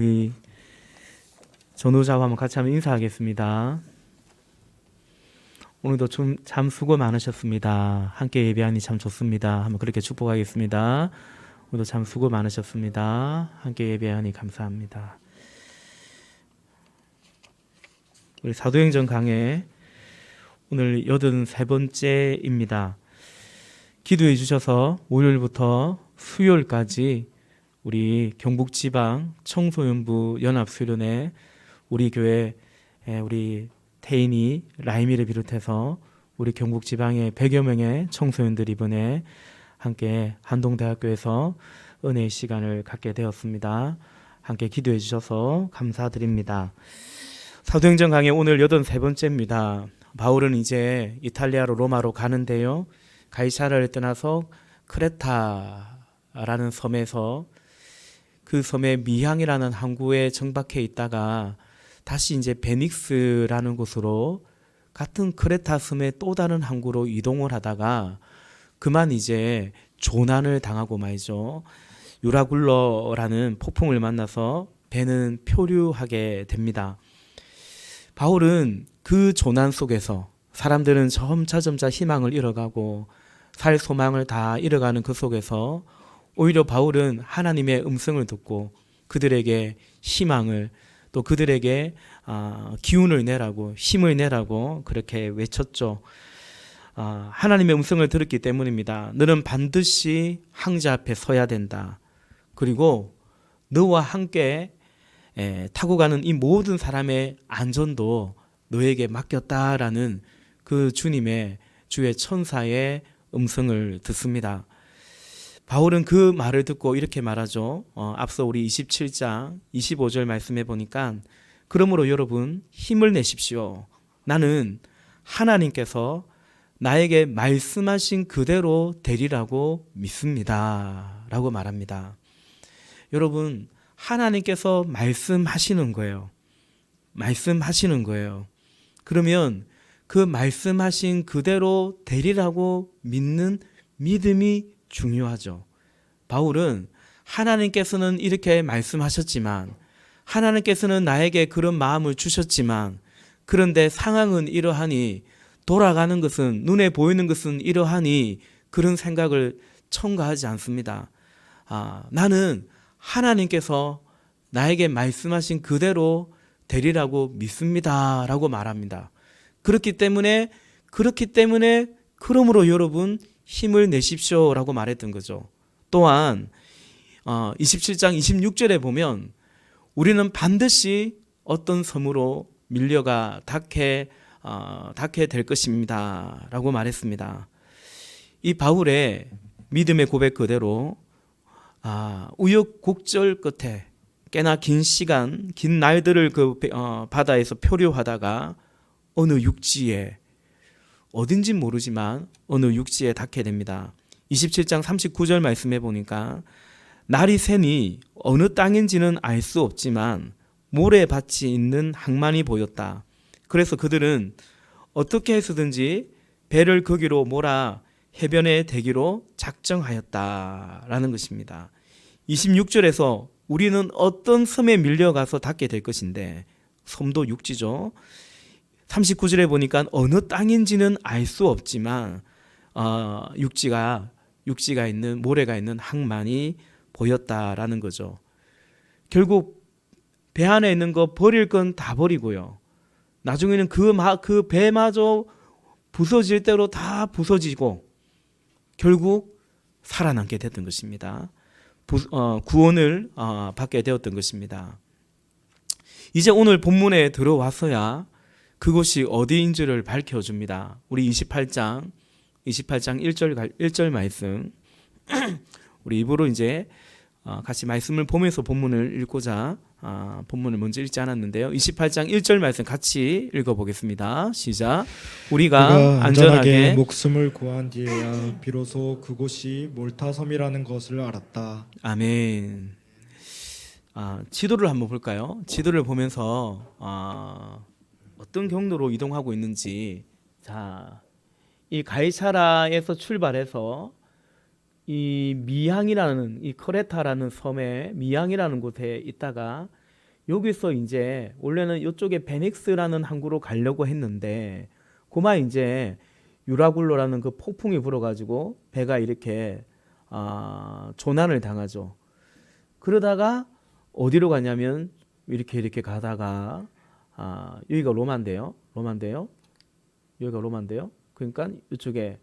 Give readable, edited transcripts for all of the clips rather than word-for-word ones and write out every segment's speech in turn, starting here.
우리 전우자와 한번 같이 한번 인사하겠습니다. 오늘도 참 수고 많으셨습니다. 함께 예배하니 참 좋습니다. 한번 그렇게 축복하겠습니다. 오늘도 참 수고 많으셨습니다. 함께 예배하니 감사합니다. 우리 사도행전 강해 오늘 83번째입니다. 기도해 주셔서 월요일부터 수요일까지 우리 경북지방 청소년부 연합수련회 우리 교회 우리 태인이 라이미를 비롯해서 우리 경북지방의 100여 명의 청소년들이 이번에 함께 한동대학교에서 은혜의 시간을 갖게 되었습니다. 함께 기도해 주셔서 감사드립니다. 사도행전 강의 오늘 83번째입니다. 바울은 이제 이탈리아로 로마로 가는데요. 가이사라를 떠나서 크레타라는 섬에서 그 섬의 미향이라는 항구에 정박해 있다가 다시 이제 베닉스라는 곳으로 같은 크레타 섬의 또 다른 항구로 이동을 하다가 그만 이제 조난을 당하고 말이죠. 유라굴러라는 폭풍을 만나서 배는 표류하게 됩니다. 바울은 그 조난 속에서 사람들은 점차 희망을 잃어가고 살 소망을 다 잃어가는 그 속에서 오히려 바울은 하나님의 음성을 듣고 그들에게 희망을 또 그들에게 기운을 내라고 힘을 내라고 그렇게 외쳤죠. 하나님의 음성을 들었기 때문입니다. 너는 반드시 황제 앞에 서야 된다. 그리고 너와 함께 타고 가는 이 모든 사람의 안전도 너에게 맡겼다라는 그 주의 천사의 음성을 듣습니다. 바울은 그 말을 듣고 이렇게 말하죠. 앞서 우리 27장 25절 말씀해 보니까 그러므로 여러분 힘을 내십시오. 나는 하나님께서 나에게 말씀하신 그대로 되리라고 믿습니다. 라고 말합니다. 여러분 하나님께서 말씀하시는 거예요. 말씀하시는 거예요. 그러면 그 말씀하신 그대로 되리라고 믿는 믿음이 중요하죠. 바울은 하나님께서는 이렇게 말씀하셨지만 하나님께서는 나에게 그런 마음을 주셨지만 그런데 상황은 이러하니 돌아가는 것은 눈에 보이는 것은 이러하니 그런 생각을 첨가하지 않습니다. 나는 하나님께서 나에게 말씀하신 그대로 되리라고 믿습니다 라고 말합니다. 그렇기 때문에 그러므로 여러분 힘을 내십시오 라고 말했던 거죠. 또한 27장 26절에 보면 우리는 반드시 어떤 섬으로 밀려가 닿게 될 것입니다 라고 말했습니다. 이 바울의 믿음의 고백 그대로 우여곡절 끝에 꽤나 긴 시간, 긴 날들을 그 바다에서 표류하다가 어느 육지에 어딘지 모르지만 어느 육지에 닿게 됩니다. 27장 39절 말씀해 보니까 날이 새니 어느 땅인지는 알 수 없지만 모래밭이 있는 항만이 보였다. 그래서 그들은 어떻게 해서든지 배를 거기로 몰아 해변에 대기로 작정하였다라는 것입니다. 26절에서 우리는 어떤 섬에 밀려가서 닿게 될 것인데 섬도 육지죠. 39절에 보니까 어느 땅인지는 알 수 없지만 육지가 있는 모래가 있는 항만이 보였다라는 거죠. 결국 배 안에 있는 거 버릴 건 다 버리고요. 나중에는 그 배마저 부서질 대로 다 부서지고 결국 살아남게 됐던 것입니다. 구원을 받게 되었던 것입니다. 이제 오늘 본문에 들어와서야 그곳이 어디인지를 밝혀줍니다. 우리 28장 1절 말씀 우리 입으로 이제 같이 말씀을 보면서 본문을 읽고자 본문을 먼저 읽지 않았는데요. 28장 1절 말씀 같이 읽어보겠습니다. 시작. 우리가 안전하게 목숨을 구한 뒤에야 비로소 그곳이 몰타섬이라는 것을 알았다. 아멘. 지도를 한번 볼까요? 지도를 보면서 어떤 경로로 이동하고 있는지. 자, 이 가이사라에서 출발해서 이 미향이라는 이 크레타라는 섬에 미향이라는 곳에 있다가 여기서 이제 원래는 이쪽에 베닉스라는 항구로 가려고 했는데 그만 이제 유라굴로라는 그 폭풍이 불어가지고 배가 이렇게 조난을 당하죠. 그러다가 어디로 가냐면 이렇게 가다가 여기가 로마인데요. 여기가 로마인데요. 그러니까 이쪽에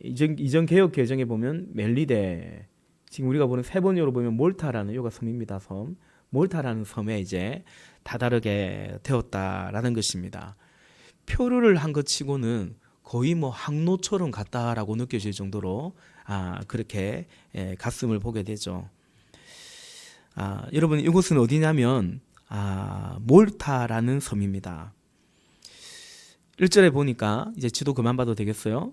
이전 개혁 개정에 보면 멜리데, 지금 우리가 보는 세번역으로 보면 몰타라는 요가 섬입니다. 섬 몰타라는 섬에 이제 다다르게 되었다라는 것입니다. 표류를 한 것 치고는 거의 뭐 항로처럼 갔다라고 느껴질 정도로 그렇게 갔음을 보게 되죠. 여러분, 이곳은 어디냐면 몰타라는 섬입니다. 1절에 보니까 이제 지도 그만 봐도 되겠어요.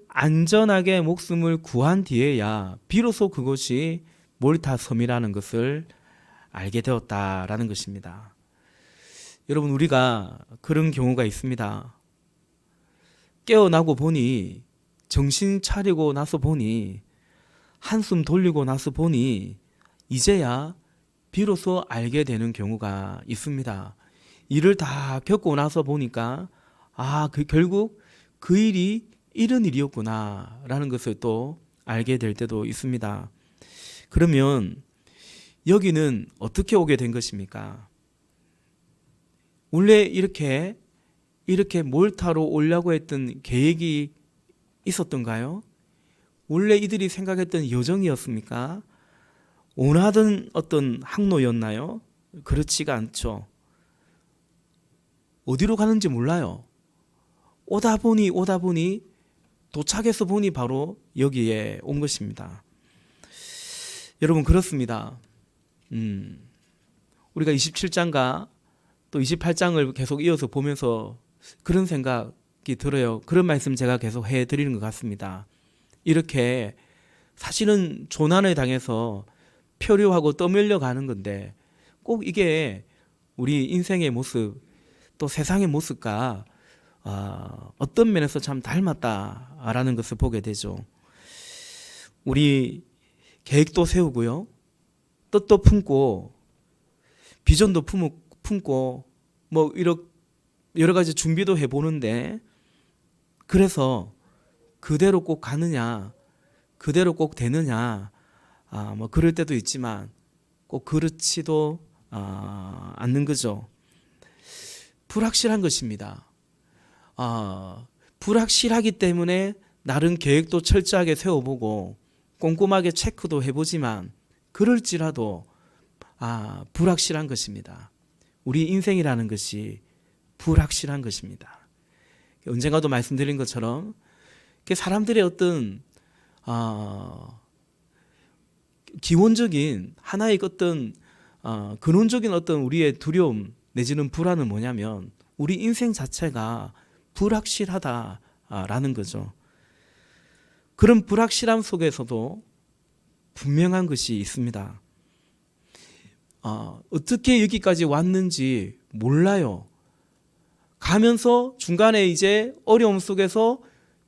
안전하게 목숨을 구한 뒤에야 비로소 그곳이 몰타 섬이라는 것을 알게 되었다라는 것입니다. 여러분, 우리가 그런 경우가 있습니다. 깨어나고 보니, 정신 차리고 나서 보니, 한숨 돌리고 나서 보니 이제야 비로소 알게 되는 경우가 있습니다. 일을 다 겪고 나서 보니까 결국 그 일이 이런 일이었구나 라는 것을 또 알게 될 때도 있습니다. 그러면 여기는 어떻게 오게 된 것입니까? 원래 이렇게 몰타로 오려고 했던 계획이 있었던가요? 원래 이들이 생각했던 여정이었습니까? 원하던 어떤 항로였나요? 그렇지가 않죠. 어디로 가는지 몰라요. 오다 보니 도착해서 보니 바로 여기에 온 것입니다. 여러분, 그렇습니다. 우리가 27장과 또 28장을 계속 이어서 보면서 그런 생각이 들어요. 그런 말씀 제가 계속 해드리는 것 같습니다. 이렇게 사실은 조난을 당해서 표류하고 떠밀려 가는 건데 꼭 이게 우리 인생의 모습, 또 세상의 모습과 어떤 면에서 참 닮았다라는 것을 보게 되죠. 우리 계획도 세우고요, 뜻도 품고, 비전도 품고, 뭐 여러 가지 준비도 해보는데, 그래서 그대로 꼭 가느냐, 그대로 꼭 되느냐, 뭐 그럴 때도 있지만 꼭 그렇지도 않는 거죠. 불확실한 것입니다. 불확실하기 때문에 나름 계획도 철저하게 세워보고 꼼꼼하게 체크도 해보지만 그럴지라도 불확실한 것입니다. 우리 인생이라는 것이 불확실한 것입니다. 언젠가도 말씀드린 것처럼 사람들의 어떤 기본적인 하나의 어떤 근원적인 어떤 우리의 두려움 내지는 불안은 뭐냐면 우리 인생 자체가 불확실하다라는 거죠. 그런 불확실함 속에서도 분명한 것이 있습니다. 어떻게 여기까지 왔는지 몰라요. 가면서 중간에 이제 어려움 속에서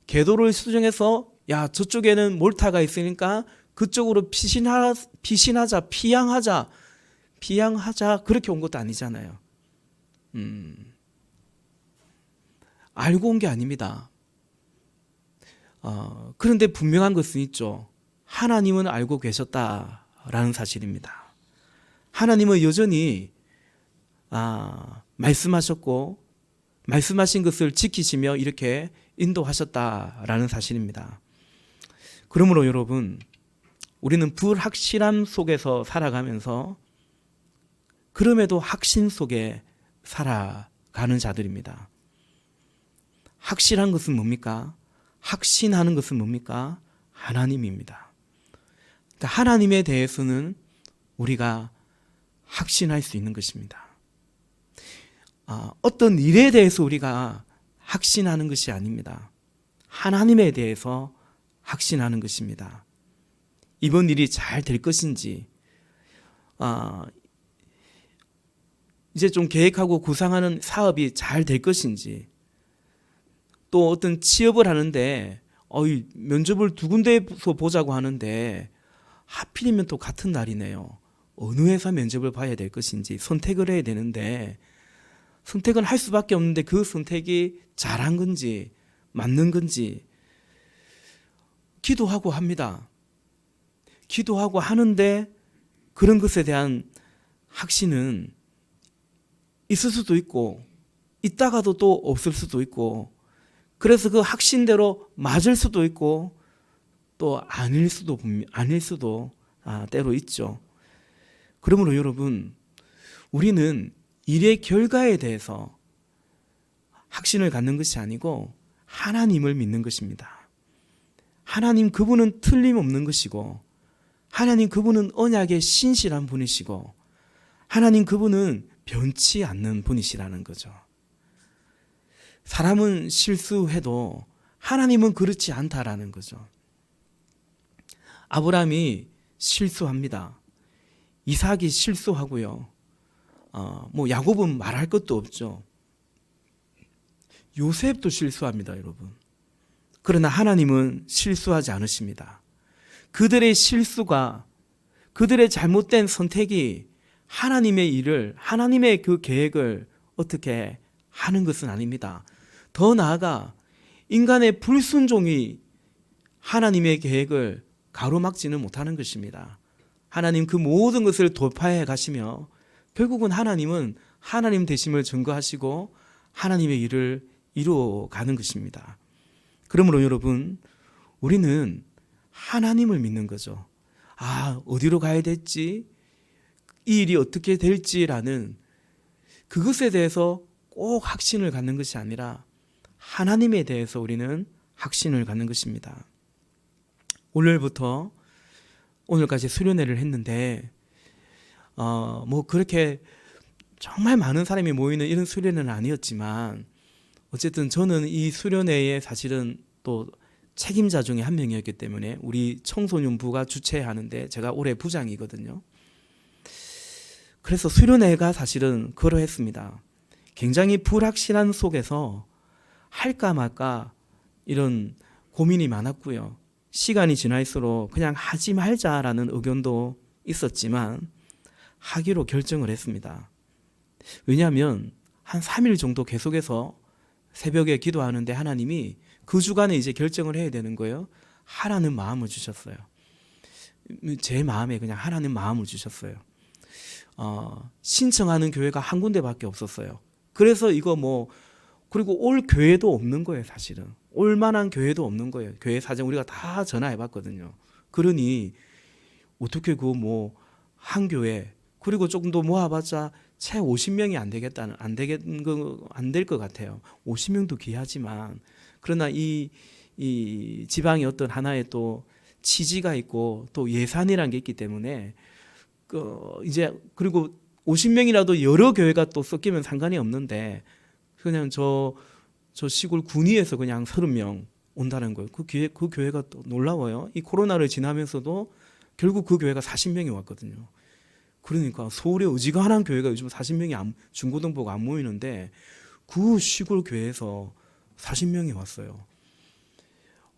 궤도를 수정해서 저쪽에는 몰타가 있으니까 그쪽으로 피신하자, 피양하자 그렇게 온 것도 아니잖아요. 알고 온 게 아닙니다. 그런데 분명한 것은 있죠. 하나님은 알고 계셨다라는 사실입니다. 하나님은 여전히 말씀하셨고 말씀하신 것을 지키시며 이렇게 인도하셨다라는 사실입니다. 그러므로 여러분, 우리는 불확실함 속에서 살아가면서 그럼에도 확신 속에 살아가는 자들입니다. 확실한 것은 뭡니까? 확신하는 것은 뭡니까? 하나님입니다. 그러니까 하나님에 대해서는 우리가 확신할 수 있는 것입니다. 어떤 일에 대해서 우리가 확신하는 것이 아닙니다. 하나님에 대해서 확신하는 것입니다. 이번 일이 잘 될 것인지, 이제 좀 계획하고 구상하는 사업이 잘 될 것인지, 또 어떤 취업을 하는데 면접을 두 군데에서 보자고 하는데 하필이면 또 같은 날이네요. 어느 회사 면접을 봐야 될 것인지 선택을 해야 되는데 선택은 할 수밖에 없는데 그 선택이 잘한 건지 맞는 건지 기도하고 합니다. 기도하고 하는데 그런 것에 대한 확신은 있을 수도 있고 있다가도 또 없을 수도 있고 그래서 그 확신대로 맞을 수도 있고 또 아닐 수도 때로 있죠. 그러므로 여러분 우리는 일의 결과에 대해서 확신을 갖는 것이 아니고 하나님을 믿는 것입니다. 하나님 그분은 틀림없는 것이고 하나님 그분은 언약의 신실한 분이시고 하나님 그분은 변치 않는 분이시라는 거죠. 사람은 실수해도 하나님은 그렇지 않다라는 거죠. 아브라함이 실수합니다. 이삭이 실수하고요. 야곱은 말할 것도 없죠. 요셉도 실수합니다, 여러분. 그러나 하나님은 실수하지 않으십니다. 그들의 실수가 그들의 잘못된 선택이 하나님의 일을 하나님의 그 계획을 어떻게 하는 것은 아닙니다. 더 나아가 인간의 불순종이 하나님의 계획을 가로막지는 못하는 것입니다. 하나님 그 모든 것을 돌파해 가시며 결국은 하나님은 하나님 되심을 증거하시고 하나님의 일을 이루어 가는 것입니다. 그러므로 여러분 우리는 하나님을 믿는 거죠. 어디로 가야 될지 이 일이 어떻게 될지라는 그것에 대해서 꼭 확신을 갖는 것이 아니라 하나님에 대해서 우리는 확신을 갖는 것입니다. 오늘부터 오늘까지 수련회를 했는데 그렇게 정말 많은 사람이 모이는 이런 수련회는 아니었지만 어쨌든 저는 이 수련회에 사실은 또 책임자 중에 한 명이었기 때문에 우리 청소년부가 주최하는데 제가 올해 부장이거든요. 그래서 수련회가 사실은 그러했습니다. 굉장히 불확실한 속에서 할까 말까 이런 고민이 많았고요. 시간이 지날수록 그냥 하지 말자라는 의견도 있었지만 하기로 결정을 했습니다. 왜냐하면 한 3일 정도 계속해서 새벽에 기도하는데 하나님이 그 주간에 이제 결정을 해야 되는 거예요. 하라는 마음을 주셨어요. 제 마음에 그냥 하라는 마음을 주셨어요. 신청하는 교회가 한 군데밖에 없었어요. 그래서 그리고 올 교회도 없는 거예요, 사실은. 올 만한 교회도 없는 거예요. 교회 사정 우리가 다 전화해 봤거든요. 그러니 어떻게 한 교회 그리고 조금 더 모아봤자 채 50명이 안 될 것 같아요. 50명도 귀하지만 그러나 이 지방의 어떤 하나의 또 취지가 있고 또 예산이라는 게 있기 때문에 그리고 50명이라도 여러 교회가 또 섞이면 상관이 없는데 그냥 저 시골 군위에서 그냥 30명 온다는 거예요. 그 교회가 또 놀라워요. 이 코로나를 지나면서도 결국 그 교회가 40명이 왔거든요. 그러니까 서울에 어지간한 교회가 요즘 40명이 중고등부가 안 모이는데 그 시골 교회에서 40명이 왔어요.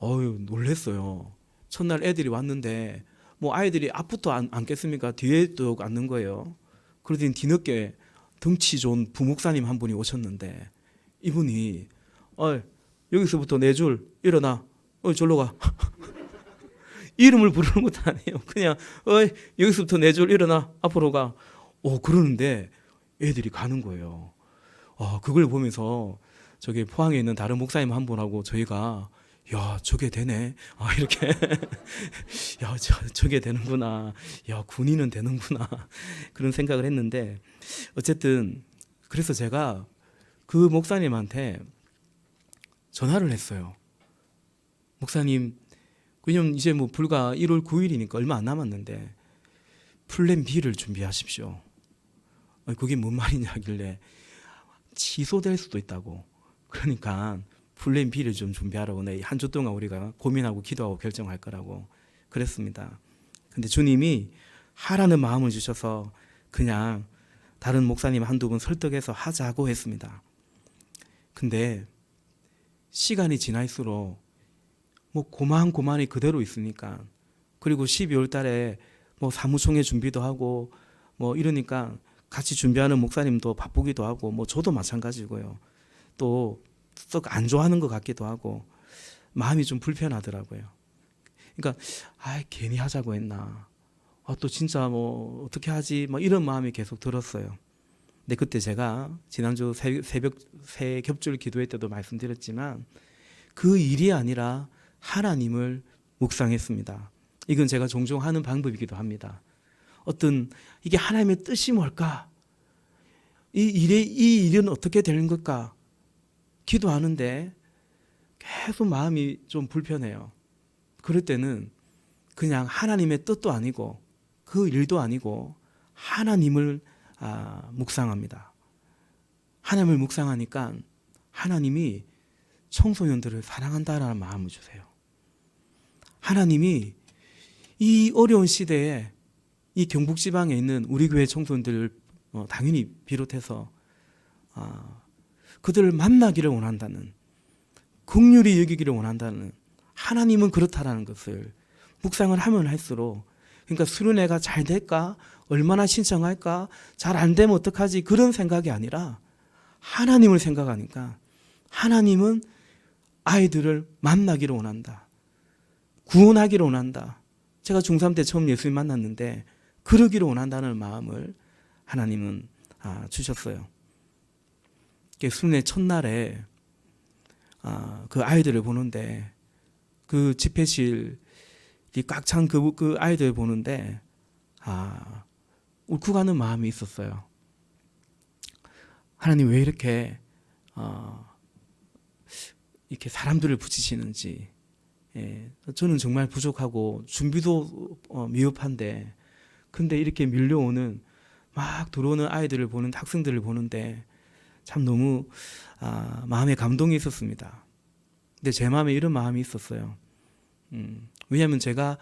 놀랬어요. 첫날 애들이 왔는데 아이들이 앞부터 앉겠습니까? 뒤에 또 앉는 거예요. 그러더니 뒤늦게 덩치 좋은 부목사님 한 분이 오셨는데 이분이 여기서부터 4줄 일어나 절로 가. 이름을 부르는 것도 아니에요. 그냥 여기서부터 4줄 일어나 앞으로 가. 그러는데 애들이 가는 거예요. 그걸 보면서 저기 포항에 있는 다른 목사님 한 분하고 저희가 야 저게 되네. 이렇게 야 저게 되는구나. 야 군인은 되는구나. 그런 생각을 했는데 어쨌든 그래서 제가 그 목사님한테 전화를 했어요. 목사님, 왜냐면 이제 불과 1월 9일이니까 얼마 안 남았는데 플랜 B를 준비하십시오. 그게 뭔 말이냐 하길래 취소될 수도 있다고. 그러니까 플랜 B를 좀 준비하라고 한 주 동안 우리가 고민하고 기도하고 결정할 거라고 그랬습니다. 근데 주님이 하라는 마음을 주셔서 그냥 다른 목사님 한두 분 설득해서 하자고 했습니다. 근데 시간이 지날수록 고만고만이 그대로 있으니까 그리고 12월 달에 사무총회 준비도 하고 뭐 이러니까 같이 준비하는 목사님도 바쁘기도 하고 뭐 저도 마찬가지고요. 또 썩 안 좋아하는 것 같기도 하고 마음이 좀 불편하더라고요. 그러니까 괜히 하자고 했나. 또 진짜 뭐 어떻게 하지? 뭐 이런 마음이 계속 들었어요. 근데 그때 제가 지난주 새벽 새 겹줄 기도회 때도 말씀드렸지만 그 일이 아니라 하나님을 묵상했습니다. 이건 제가 종종 하는 방법이기도 합니다. 이게 하나님의 뜻이 뭘까? 이 일은 어떻게 되는 걸까? 기도하는데 계속 마음이 좀 불편해요. 그럴 때는 그냥 하나님의 뜻도 아니고 그 일도 아니고 하나님을 묵상합니다. 하나님을 묵상하니까 하나님이 청소년들을 사랑한다라는 마음을 주세요. 하나님이 이 어려운 시대에 이 경북지방에 있는 우리 교회 청소년들을 당연히 비롯해서 그들을 만나기를 원한다는, 긍휼히 여기기를 원한다는, 하나님은 그렇다라는 것을 묵상을 하면 할수록, 그러니까 수련회가 잘 될까? 얼마나 신청할까? 잘 안 되면 어떡하지? 그런 생각이 아니라 하나님을 생각하니까 하나님은 아이들을 만나기를 원한다. 구원하기를 원한다. 제가 중3 때 처음 예수님 만났는데 그러기를 원한다는 마음을 하나님은 주셨어요. 수련회 첫날에 그 아이들을 보는데, 그 집회실이 꽉 찬 그 아이들을 보는데 울컥하는 마음이 있었어요. 하나님 왜 이렇게 사람들을 붙이시는지. 저는 정말 부족하고 준비도 미흡한데, 근데 이렇게 밀려오는 막 들어오는 아이들을 보는데, 학생들을 보는데 참 너무 마음에 감동이 있었습니다. 근데 제 마음에 이런 마음이 있었어요. 왜냐하면 제가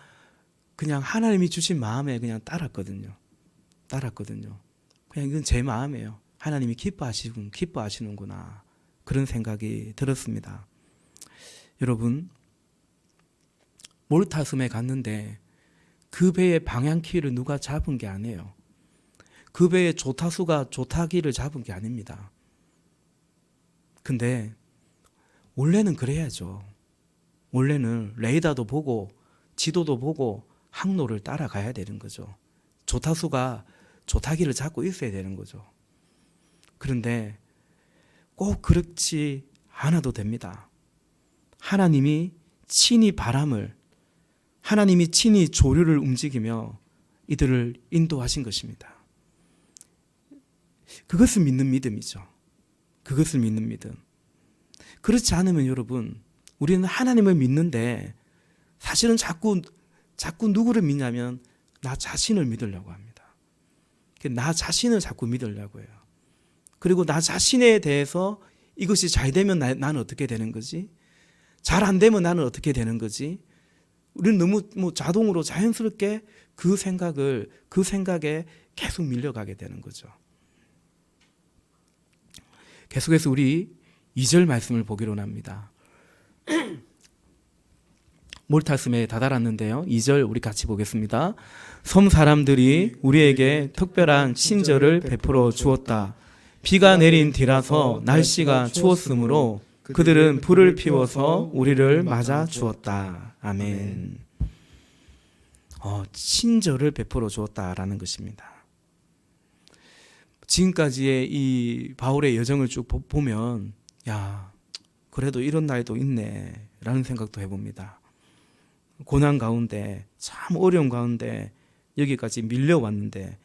그냥 하나님이 주신 마음에 그냥 따랐거든요. 그냥 이건 제 마음이에요. 하나님이 기뻐하시는구나. 그런 생각이 들었습니다. 여러분, 몰타섬에 갔는데 그 배의 방향키를 누가 잡은 게 아니에요. 그 배의 조타수가 조타기를 잡은 게 아닙니다. 근데 원래는 그래야죠. 원래는 레이더도 보고 지도도 보고 항로를 따라가야 되는 거죠. 조타수가 조타기를 잡고 있어야 되는 거죠. 그런데 꼭 그렇지 않아도 됩니다. 하나님이 친히 하나님이 친히 조류를 움직이며 이들을 인도하신 것입니다. 그것을 믿는 믿음이죠. 그것을 믿는 믿음. 그렇지 않으면 여러분, 우리는 하나님을 믿는데 사실은 자꾸 누구를 믿냐면 나 자신을 믿으려고 합니다. 나 자신을 자꾸 믿으려고 해요. 그리고 나 자신에 대해서 이것이 잘 되면 나는 어떻게 되는 거지? 잘 안 되면 나는 어떻게 되는 거지? 우리는 너무 자동으로 자연스럽게 그 생각에 계속 밀려가게 되는 거죠. 계속해서 우리 2절 말씀을 보기로 합니다. 몰타섬에 다다랐는데요. 2절 우리 같이 보겠습니다. 섬 사람들이 우리에게 특별한 친절을 베풀어 주었다. 비가 내린 뒤라서 날씨가 추웠으므로 그들은 불을 피워서 우리를 맞아 주었다. 아멘. 친절을 베풀어 주었다라는 것입니다. 지금까지의 이 바울의 여정을 쭉 보면 그래도 이런 날도 있네 라는 생각도 해봅니다. 고난 가운데, 참 어려운 가운데 여기까지 밀려왔는데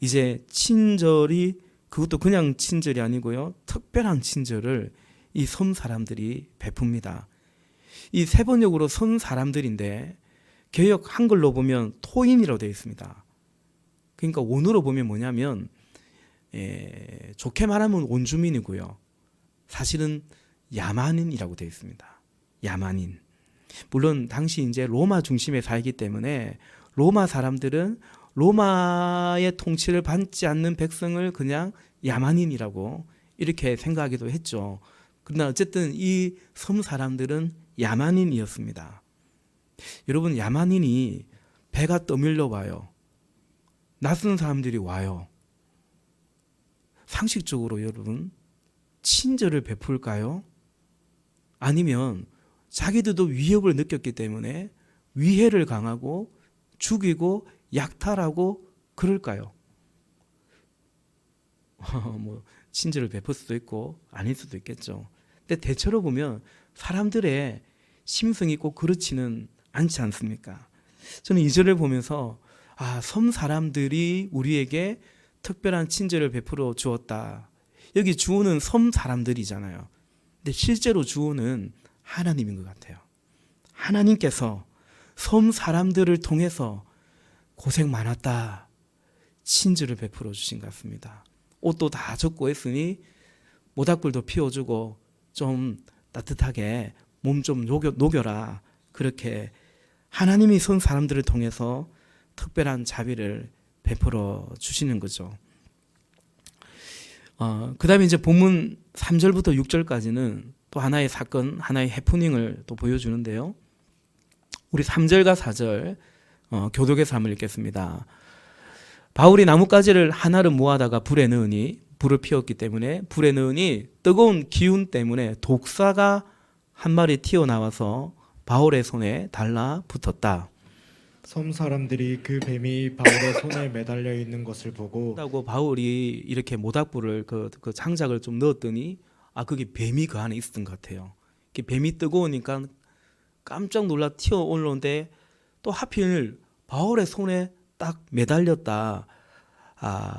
이제 친절이, 그것도 그냥 친절이 아니고요, 특별한 친절을 이 섬 사람들이 베풉니다. 이 세 번역으로 섬 사람들인데 개역 한글로 보면 토인이라고 되어 있습니다. 그러니까 원어로 보면 뭐냐면 좋게 말하면 원주민이고요, 사실은 야만인이라고 되어 있습니다. 야만인. 물론 당시 이제 로마 중심에 살기 때문에 로마 사람들은 로마의 통치를 받지 않는 백성을 그냥 야만인이라고 이렇게 생각하기도 했죠. 그러나 어쨌든 이 섬 사람들은 야만인이었습니다. 여러분, 야만인이 배가 떠밀려 와요. 낯선 사람들이 와요. 상식적으로 여러분 친절을 베풀까요? 아니면 자기들도 위협을 느꼈기 때문에 위해를 강하고 죽이고 약탈하고 그럴까요? 뭐 친절을 베풀 수도 있고 아닐 수도 있겠죠. 근데 대체로 보면 사람들의 심성이 꼭 그렇지는 않지 않습니까? 저는 이 절을 보면서 섬 사람들이 우리에게 특별한 친절을 베풀어 주었다. 여기 주어는 섬 사람들이잖아요. 근데 실제로 주어는 하나님인 것 같아요. 하나님께서 섬 사람들을 통해서 고생 많았다. 친절을 베풀어 주신 것 같습니다. 옷도 다 젖고 했으니 모닥불도 피워주고 좀 따뜻하게 몸 좀 녹여라. 그렇게 하나님이 선 사람들을 통해서 특별한 자비를 베풀어 주시는 거죠. 그 다음에 이제 본문 3절부터 6절까지는 또 하나의 사건, 하나의 해프닝을 또 보여주는데요. 우리 3절과 4절 교독에서 한번 읽겠습니다. 바울이 나뭇가지를 하나를 모아다가 불에 넣으니 불을 피웠기 때문에 불에 넣으니 뜨거운 기운 때문에 독사가 한 마리 튀어나와서 바울의 손에 달라붙었다. 섬 사람들이 그 뱀이 바울의 손에 매달려 있는 것을 보고 하고 바울이 이렇게 모닥불을 그 장작을 좀 넣었더니 그게 뱀이 그 안에 있었던 것 같아요. 뱀이 뜨거우니까 깜짝 놀라 튀어 올라오는데 또 하필 바울의 손에 딱 매달렸다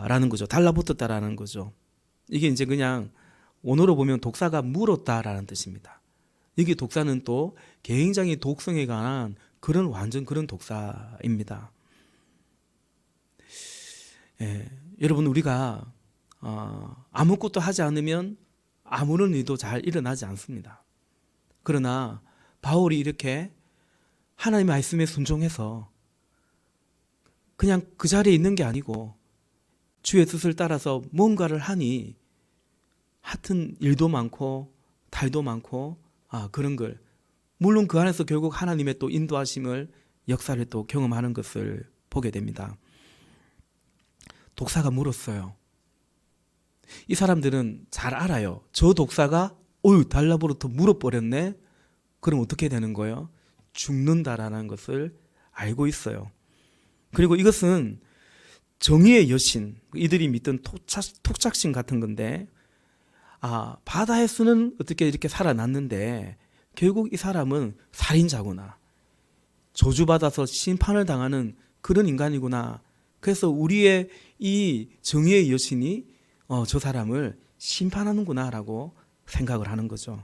라는 거죠. 달라붙었다라는 거죠. 이게 이제 그냥 원어로 보면 독사가 물었다라는 뜻입니다. 여기 독사는 또 굉장히 독성에 관한 완전 그런 독사입니다. 여러분 우리가 아무것도 하지 않으면 아무런 일도 잘 일어나지 않습니다. 그러나 바울이 이렇게 하나님의 말씀에 순종해서 그냥 그 자리에 있는 게 아니고 주의 뜻을 따라서 뭔가를 하니 하여튼 일도 많고 달도 많고 그런 걸 물론 그 안에서 결국 하나님의 또 인도하심을 역사를 또 경험하는 것을 보게 됩니다. 독사가 물었어요. 이 사람들은 잘 알아요. 저 독사가 달라붙어 물어버렸네. 그럼 어떻게 되는 거예요? 죽는다라는 것을 알고 있어요. 그리고 이것은 정의의 여신, 이들이 믿던 톡착신 같은 건데 바다에서는 어떻게 이렇게 살아났는데 결국 이 사람은 살인자구나. 저주받아서 심판을 당하는 그런 인간이구나. 그래서 우리의 이 정의의 여신이 저 사람을 심판하는구나라고 생각을 하는 거죠.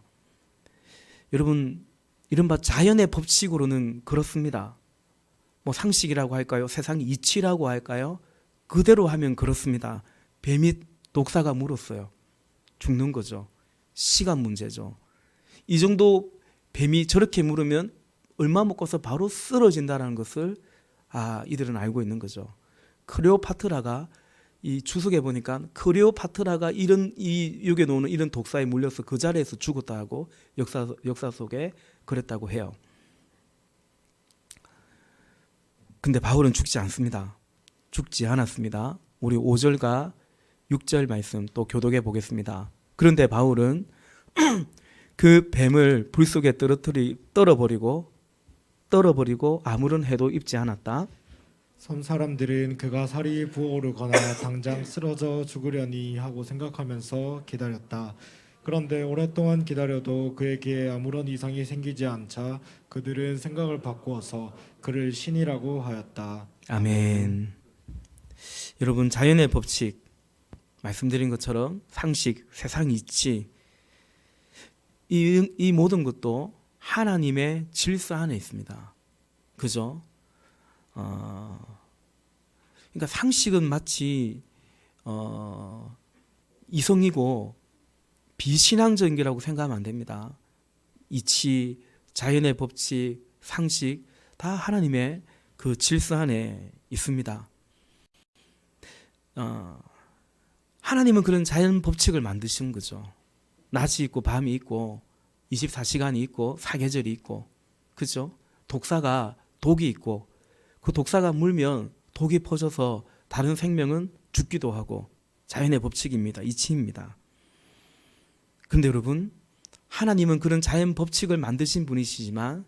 여러분 이른바 자연의 법칙으로는 그렇습니다. 뭐 상식이라고 할까요? 세상 이치라고 할까요? 그대로 하면 그렇습니다. 뱀이 독사가 물었어요. 죽는 거죠. 시간 문제죠. 이 정도 뱀이 저렇게 물으면 얼마 먹고서 바로 쓰러진다는 것을 이들은 알고 있는 거죠. 클레오파트라가 이 주석에 보니까 클레오파트라가 여기에 놓는 이런 독사에 물려서 그 자리에서 죽었다고 역사 속에 그랬다고 해요. 근데 바울은 죽지 않습니다. 죽지 않았습니다. 우리 5절과 6절 말씀 또 교독해 보겠습니다. 그런데 바울은 그 뱀을 불 속에 떨어버리고 아무런 해도 입지 않았다. 섬 사람들은 그가 살이 부어오르거나 당장 쓰러져 죽으려니 하고 생각하면서 기다렸다. 그런데 오랫동안 기다려도 그에게 아무런 이상이 생기지 않자 그들은 생각을 바꾸어서 그를 신이라고 하였다. 아멘. 여러분 자연의 법칙 말씀드린 것처럼 상식, 세상 이치 이 모든 것도 하나님의 질서 안에 있습니다. 그죠? 그러니까 상식은 마치 이성이고 비신앙적이라고 생각하면 안 됩니다. 이치, 자연의 법칙, 상식 다 하나님의 그 질서 안에 있습니다. 하나님은 그런 자연 법칙을 만드신 거죠. 낮이 있고 밤이 있고 24시간이 있고 사계절이 있고 그죠? 독사가 독이 있고 그 독사가 물면 독이 퍼져서 다른 생명은 죽기도 하고 자연의 법칙입니다. 이치입니다. 그런데 여러분, 하나님은 그런 자연 법칙을 만드신 분이시지만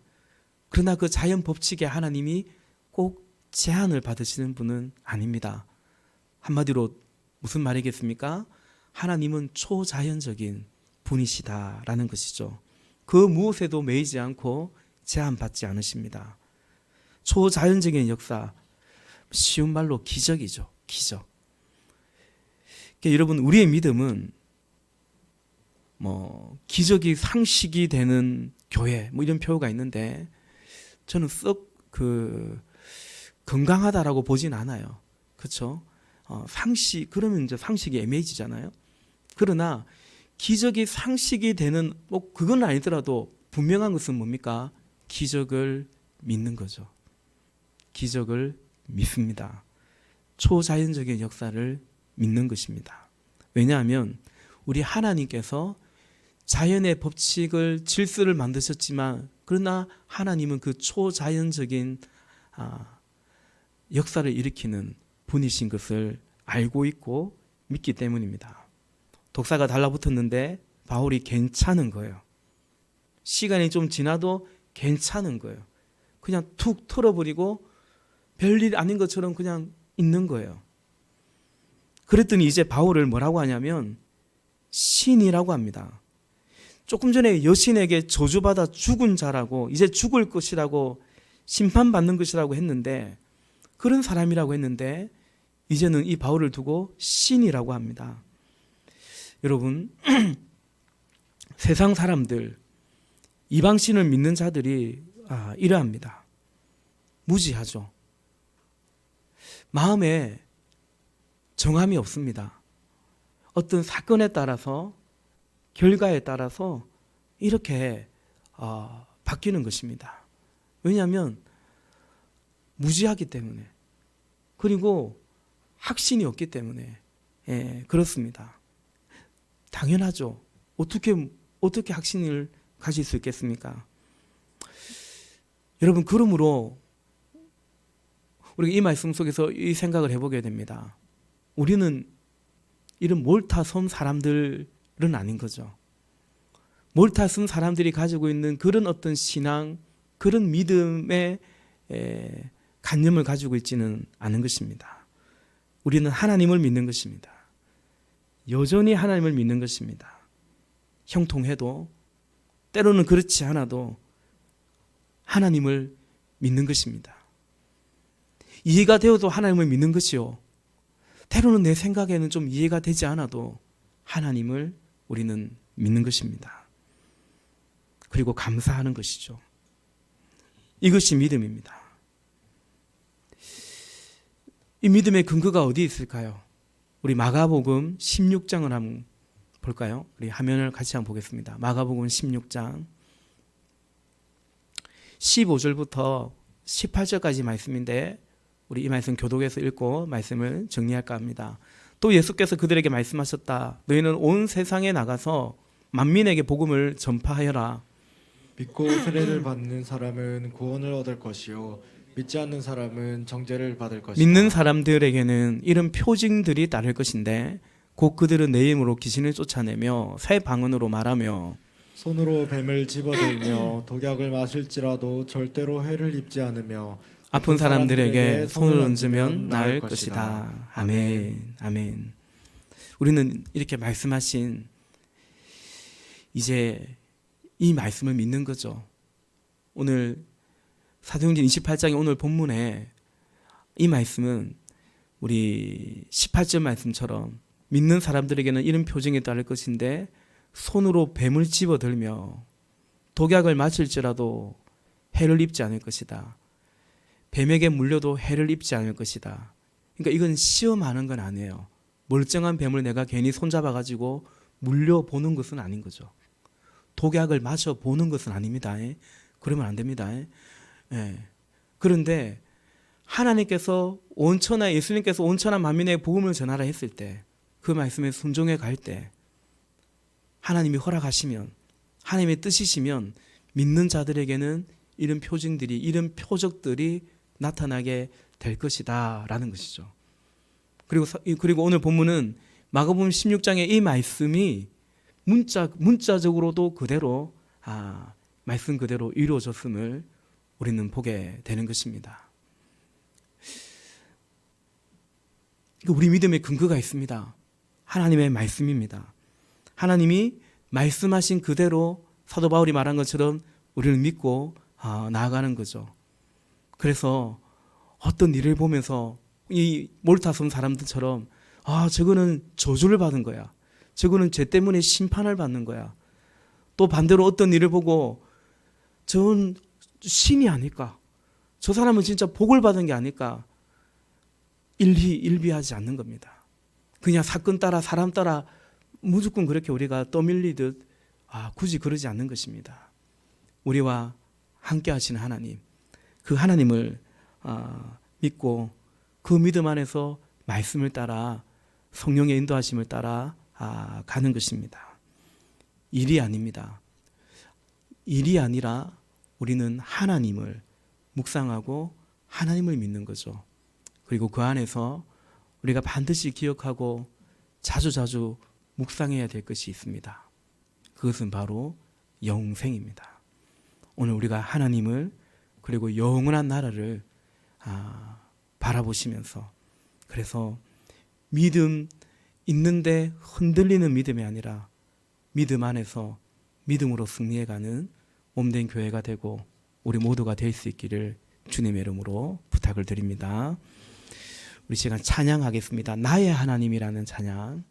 그러나 그 자연 법칙에 하나님이 꼭 제한을 받으시는 분은 아닙니다. 한마디로 무슨 말이겠습니까? 하나님은 초자연적인 분이시다라는 것이죠. 그 무엇에도 매이지 않고 제한받지 않으십니다. 초자연적인 역사, 쉬운 말로 기적이죠. 기적. 그러니까 여러분, 우리의 믿음은 기적이 상식이 되는 교회 이런 표현가 있는데 저는 썩 건강하다라고 보진 않아요. 그렇죠? 상식, 그러면 이제 상식이 애매해지잖아요. 그러나 기적이 상식이 되는 그건 아니더라도 분명한 것은 뭡니까? 기적을 믿는 거죠. 기적을 믿습니다. 초자연적인 역사를 믿는 것입니다. 왜냐하면 우리 하나님께서 자연의 법칙을 질서를 만드셨지만 그러나 하나님은 그 초자연적인 역사를 일으키는 분이신 것을 알고 있고 믿기 때문입니다. 독사가 달라붙었는데 바울이 괜찮은 거예요. 시간이 좀 지나도 괜찮은 거예요. 그냥 툭 털어버리고 별일 아닌 것처럼 그냥 있는 거예요. 그랬더니 이제 바울을 뭐라고 하냐면 신이라고 합니다. 조금 전에 여신에게 저주받아 죽은 자라고 이제 죽을 것이라고 심판받는 것이라고 했는데 그런 사람이라고 했는데 이제는 이 바울을 두고 신이라고 합니다. 여러분, 세상 사람들, 이방신을 믿는 자들이 이러합니다. 무지하죠. 마음에 정함이 없습니다. 어떤 사건에 따라서 결과에 따라서 이렇게 바뀌는 것입니다. 왜냐하면 무지하기 때문에 그리고 확신이 없기 때문에 그렇습니다. 당연하죠. 어떻게 확신을 가질 수 있겠습니까? 여러분, 그러므로 우리가 이 말씀 속에서 이 생각을 해보게 됩니다. 우리는 이런 몰타 섬 사람들은 아닌 거죠. 몰타 섬 사람들이 가지고 있는 그런 어떤 신앙, 그런 믿음의 관념을 가지고 있지는 않은 것입니다. 우리는 하나님을 믿는 것입니다. 여전히 하나님을 믿는 것입니다. 형통해도 때로는 그렇지 않아도 하나님을 믿는 것입니다. 이해가 되어도 하나님을 믿는 것이요. 때로는 내 생각에는 좀 이해가 되지 않아도 하나님을 우리는 믿는 것입니다. 그리고 감사하는 것이죠. 이것이 믿음입니다. 이 믿음의 근거가 어디 있을까요? 우리 마가복음 16장을 한번 볼까요? 우리 화면을 같이 한번 보겠습니다. 마가복음 16장 15절부터 18절까지 말씀인데 우리 이 말씀 교독에서 읽고 말씀을 정리할까 합니다. 또 예수께서 그들에게 말씀하셨다. 너희는 온 세상에 나가서 만민에게 복음을 전파하여라. 믿고 세례를 받는 사람은 구원을 얻을 것이요 믿지 않는 사람은 정죄를 받을 것이다. 믿는 사람들에게는 이런 표징들이 따를 것인데 곧 그들은 내 이름으로 귀신을 쫓아내며 새 방언으로 말하며 손으로 뱀을 집어들며 독약을 마실지라도 절대로 해를 입지 않으며 아픈 사람들에게 손을 얹으면 나을 것이다. 아멘. 아멘. 우리는 이렇게 말씀하신 이제 이 말씀을 믿는 거죠. 오늘 사도행전 28장의 오늘 본문에 이 말씀은 우리 18절 말씀처럼 믿는 사람들에게는 이런 표징이 따를 것인데 손으로 뱀을 집어들며 독약을 마실지라도 해를 입지 않을 것이다. 뱀에게 물려도 해를 입지 않을 것이다. 그러니까 이건 시험하는 건 아니에요. 멀쩡한 뱀을 내가 괜히 손잡아가지고 물려보는 것은 아닌 거죠. 독약을 마셔보는 것은 아닙니다. 그러면 안 됩니다. 그런데 하나님께서 온천하 예수님께서 온천하 만민에게 복음을 전하라 했을 때 그 말씀에 순종해 갈 때 하나님이 허락하시면 하나님의 뜻이시면 믿는 자들에게는 이런 표징들이 이런 표적들이 나타나게 될 것이다 라는 것이죠. 그리고 오늘 본문은 마가복음 16장의 이 말씀이 문자적으로도 그대로 말씀 그대로 이루어졌음을 우리는 보게 되는 것입니다. 우리 믿음의 근거가 있습니다. 하나님의 말씀입니다. 하나님이 말씀하신 그대로 사도 바울이 말한 것처럼 우리를 믿고 나아가는 거죠. 그래서 어떤 일을 보면서 이 몰타선 사람들처럼 저거는 저주를 받은 거야. 저거는 죄 때문에 심판을 받는 거야. 또 반대로 어떤 일을 보고 저건 신이 아닐까? 저 사람은 진짜 복을 받은 게 아닐까? 일비하지 않는 겁니다. 그냥 사건 따라 사람 따라 무조건 그렇게 우리가 떠밀리듯 굳이 그러지 않는 것입니다. 우리와 함께 하시는 하나님, 그 하나님을 믿고 그 믿음 안에서 말씀을 따라 성령의 인도하심을 따라 가는 것입니다. 일이 아닙니다. 일이 아니라 우리는 하나님을 묵상하고 하나님을 믿는 거죠. 그리고 그 안에서 우리가 반드시 기억하고 자주자주 묵상해야 될 것이 있습니다. 그것은 바로 영생입니다. 오늘 우리가 하나님을 그리고 영원한 나라를 바라보시면서, 그래서 믿음 있는데 흔들리는 믿음이 아니라 믿음 안에서 믿음으로 승리해가는 몸된 교회가 되고 우리 모두가 될 수 있기를 주님의 이름으로 부탁을 드립니다. 우리 시간 찬양하겠습니다. 나의 하나님이라는 찬양.